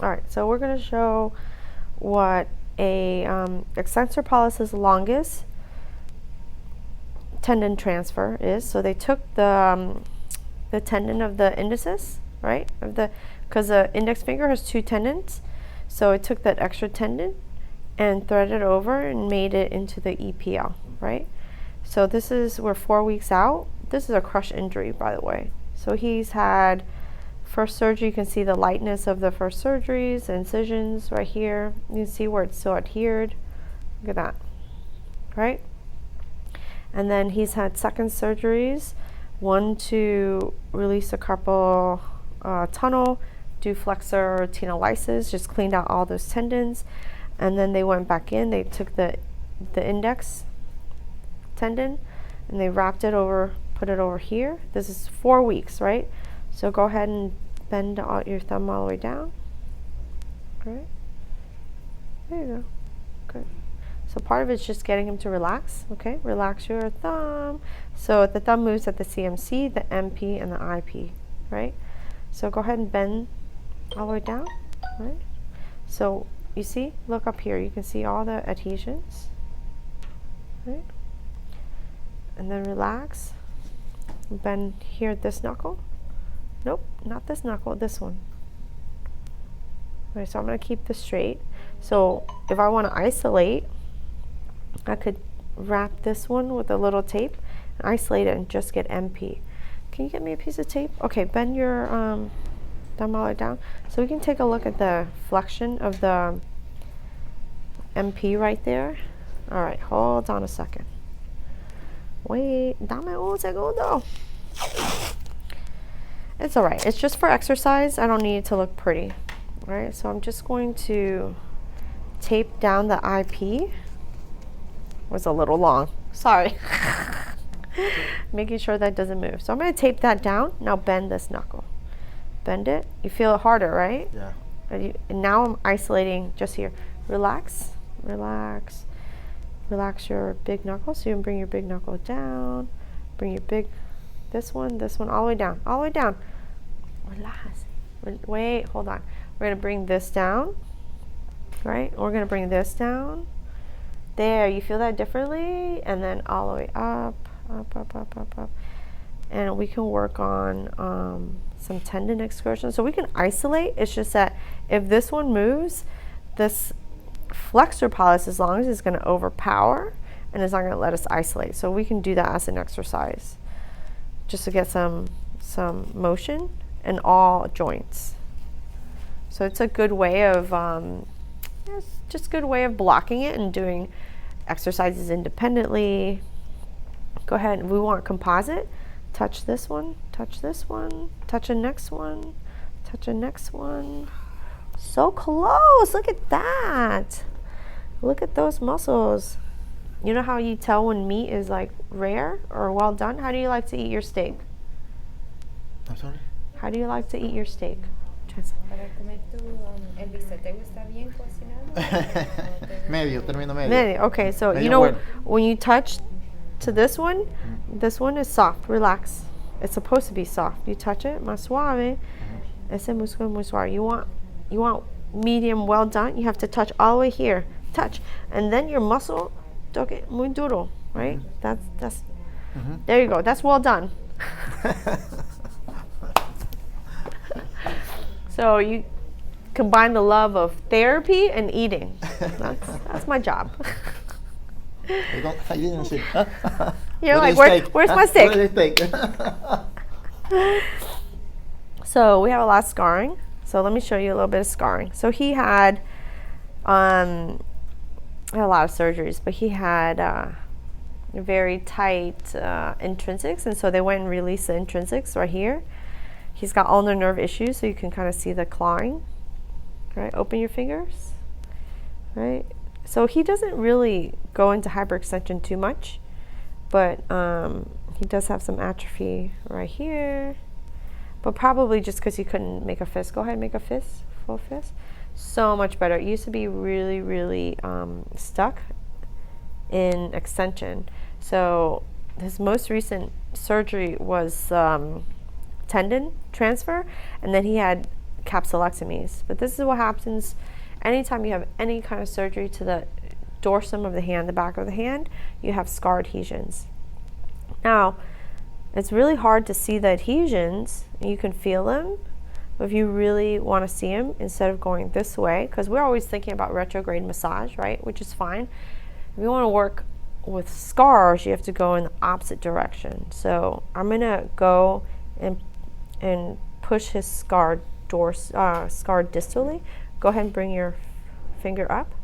All right, so we're going to show what a extensor pollicis longus tendon transfer is. So they took the tendon of the indicis, right? Because the index finger has two tendons, so it took that extra tendon and threaded over and made it into the EPL, right? So we're 4 weeks out. This is a crush injury, by the way. So he's had first surgery. You can see the lightness of the first surgeries, the incisions right here. You can see where it's still adhered. Look at that, right? And then he's had second surgeries, one to release a carpal tunnel, do flexor tenolysis, just cleaned out all those tendons. And then they went back in, they took the index tendon and they wrapped it over, put it over here. This is 4 weeks, right? So go ahead and bend out your thumb all the way down. Right? There you go. Good. So part of it's just getting him to relax. Okay, relax your thumb. So the thumb moves at the CMC, the MP, and the IP, right? So go ahead and bend all the way down, right? So you see, look up here. You can see all the adhesions, right? And then relax. Bend here at this knuckle. Nope, not this knuckle, this one. Okay, so I'm going to keep this straight. So if I want to isolate, I could wrap this one with a little tape and isolate it and just get MP. Can you get me a piece of tape? Okay, bend your thumb all the way down. So we can take a look at the flexion of the MP right there. All right, hold on a second. Wait, dame un segundo. It's all right. It's just for exercise. I don't need it to look pretty. All right, so I'm just going to tape down the IP. Was a little long. Sorry. Making sure that doesn't move. So I'm going to tape that down. Now bend this knuckle. Bend it. You feel it harder, right? Yeah. And now I'm isolating just here. Relax. Relax. Relax your big knuckle. So you can bring your big knuckle down. Bring your this one all the way down. All the way down. Relax. Wait, hold on. We're going to bring this down. Right? We're going to bring this down. There, you feel that differently? And then all the way up, up, up, up, up, up. And we can work on some tendon excursions. So we can isolate. It's just that if this one moves, this flexor pollicis longus is going to overpower and it's not going to let us isolate. So we can do that as an exercise just to get some motion in all joints. So it's a good way of it's just a good way of blocking it and doing exercises independently. Go ahead, we want composite. Touch this one, touch this one, touch the next one, touch the next one. So close, look at that. Look at those muscles. You know how you tell when meat is like rare or well done? How do you like to eat your steak? I'm sorry? How do you like to eat your steak? Para comer el bistec, ¿te gusta bien cocinado? Medio, término medio. Medio. Okay, so Medio you know bueno. when you touch to this one is soft. Relax. It's supposed to be soft. You touch it, más suave. Ese músculo muy suave. You want medium, well done. You have to touch all the way here. Touch, and then your muscle toque muy duro. Right? That's. There you go. That's well done. So you combine the love of therapy and eating. That's my job. I didn't see. You're like, where's my steak? Where's the steak? So we have a lot of scarring. So let me show you a little bit of scarring. So he had a lot of surgeries, but he had very tight intrinsics, and so they went and released the intrinsics right here. He's got ulnar nerve issues, so you can kind of see the clawing. Right, open your fingers. Right, so he doesn't really go into hyperextension too much, but he does have some atrophy right here. But probably just because he couldn't make a fist. Go ahead and make a fist, full fist. So much better. It used to be really, really stuck in extension. So his most recent surgery was tendon transfer, and then he had capsulectomies. But this is what happens anytime you have any kind of surgery to the dorsum of the hand, the back of the hand, you have scar adhesions. Now, it's really hard to see the adhesions. You can feel them. But if you really want to see them, instead of going this way, because we're always thinking about retrograde massage, right? Which is fine. If you want to work with scars, you have to go in the opposite direction. So I'm going to go and push his scar distally. Go ahead and bring your finger up.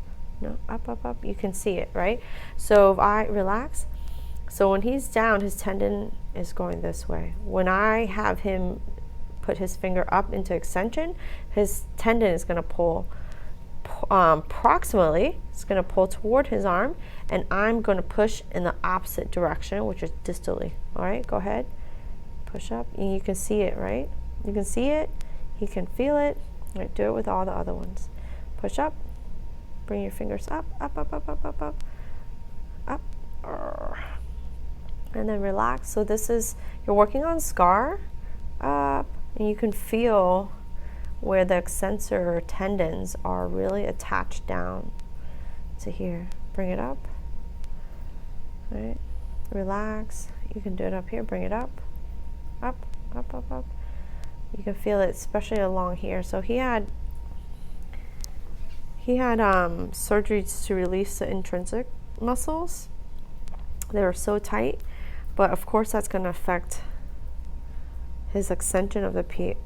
No, up. You can see it, right? So if I relax, so when he's down, his tendon is going this way. When I have him put his finger up into extension, his tendon is going to pull proximally. It's going to pull toward his arm, and I'm going to push in the opposite direction, which is distally. All right, go ahead. Push up, and you can see it, right? You can see it. He can feel it. All right, do it with all the other ones. Push up. Bring your fingers up. And then relax. So this is, you're working on scar, up, and you can feel where the extensor tendons are really attached down to here. Bring it up. All right. Relax. You can do it up here. Bring it up. Up. You can feel it, especially along here. So he had surgeries to release the intrinsic muscles. They were so tight, but of course that's going to affect his extension of the PIP.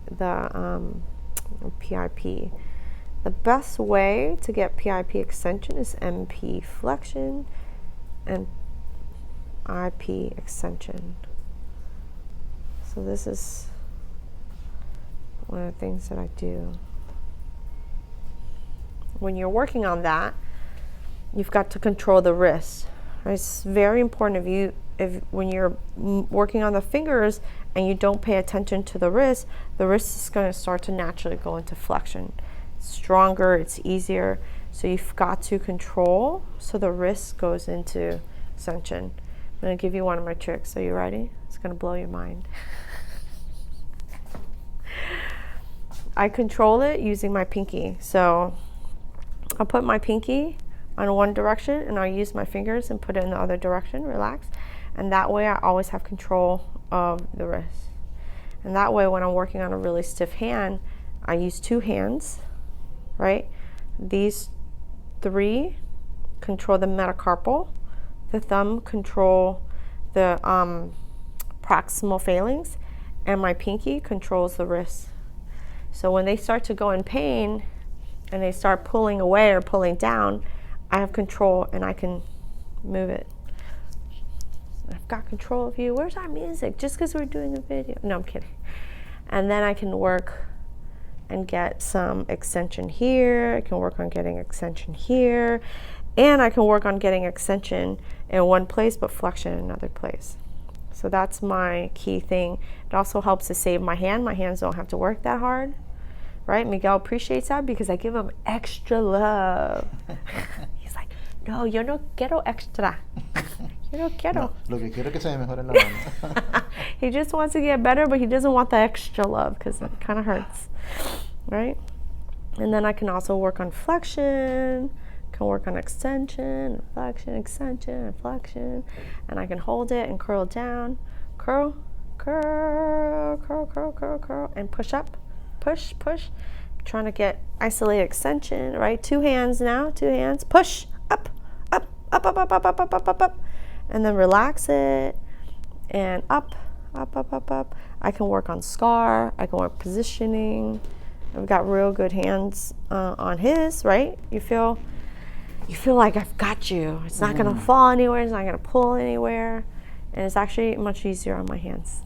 The best way to get PIP extension is MP flexion and IP extension. So this is one of the things that I do. When you're working on that, you've got to control the wrist. Right? It's very important when you're working on the fingers and you don't pay attention to the wrist is going to start to naturally go into flexion. It's stronger, it's easier. So you've got to control so the wrist goes into extension. I'm going to give you one of my tricks. Are you ready? It's going to blow your mind. I control it using my pinky. So I'll put my pinky on one direction and I'll use my fingers and put it in the other direction, relax. And that way I always have control of the wrist. And that way when I'm working on a really stiff hand, I use two hands, right? These three control the metacarpal, the thumb control the proximal phalanx, and my pinky controls the wrist. So when they start to go in pain and they start pulling away or pulling down, I have control and I can move it. I've got control of you. Where's our music? Just because we're doing a video. No, I'm kidding. And then I can work and get some extension here. I can work on getting extension here. And I can work on getting extension in one place but flexion in another place. So that's my key thing. It also helps to save my hand. My hands don't have to work that hard. Right? Miguel appreciates that because I give him extra love. He's like, no, yo no quiero extra. Yo no quiero. No, lo que quiero es que se me mejore la mano. He just wants to get better, but he doesn't want the extra love because it kind of hurts. Right? And then I can also work on flexion, can work on extension, flexion, extension, and flexion. And I can hold it and curl down. Curl, and push up. Push. I'm trying to get isolated extension, right? Two hands now, push, up. And then relax it, and up. I can work on scar, I can work positioning. I've got real good hands on his, right? You feel like I've got you. It's not gonna fall anywhere, it's not gonna pull anywhere. And it's actually much easier on my hands.